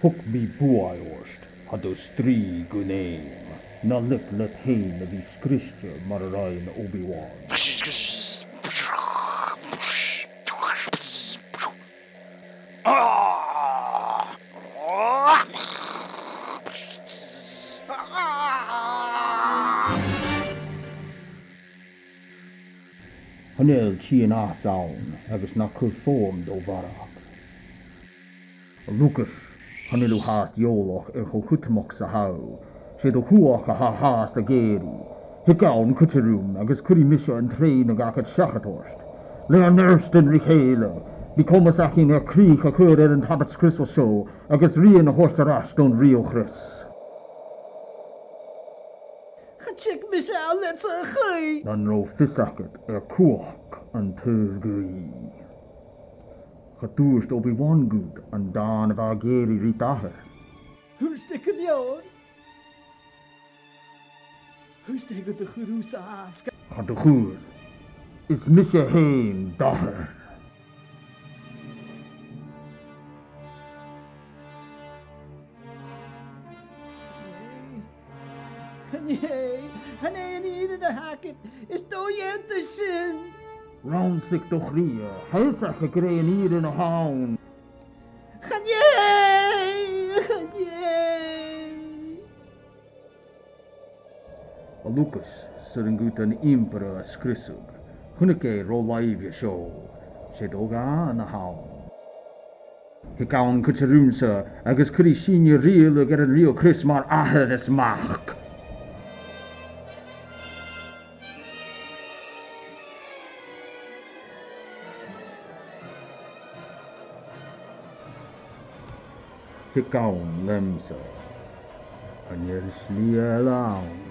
Hook me buaiost, had those three good name. Na let hein of his Christian Mararain Obi-Wan. Hanel Chian Asaun, agus na conform do Varak. Lucas, Hanelu haast Yoloch Chutmok sa hau, sé do Huach a haast a Geri. Hikaun Kutcherum, agus Kuri Misha and Train a Gakat Shachatorst. Leon Nersten Richele, become Sakin a Creek a Kur and Habits Crystal Show, agus Rian a Horstarash don Rio Chris. Check Michelle, let's a Dan ro Fisaket Kuach and Tövgui. Getoerst Obi-Wan goed en dan of Ageri Ritaher. Who's taking the old? Who's taking the Gurusa ask? Gaat de goed. Is Misha heen daher. Nee, niet de haken. Is toch je te zin? Round zich toch rieën. Hij zegt gekregen hier in de haan. Gaan jij! Lucas, zullen goed een impera schrissug. Hunneke rollive show. Zit ook aan de haan. Ik kan kutcherumse, agus kuri senior real get een real Chris maar aher des maak. Ik kan lemse. En je is niet lang.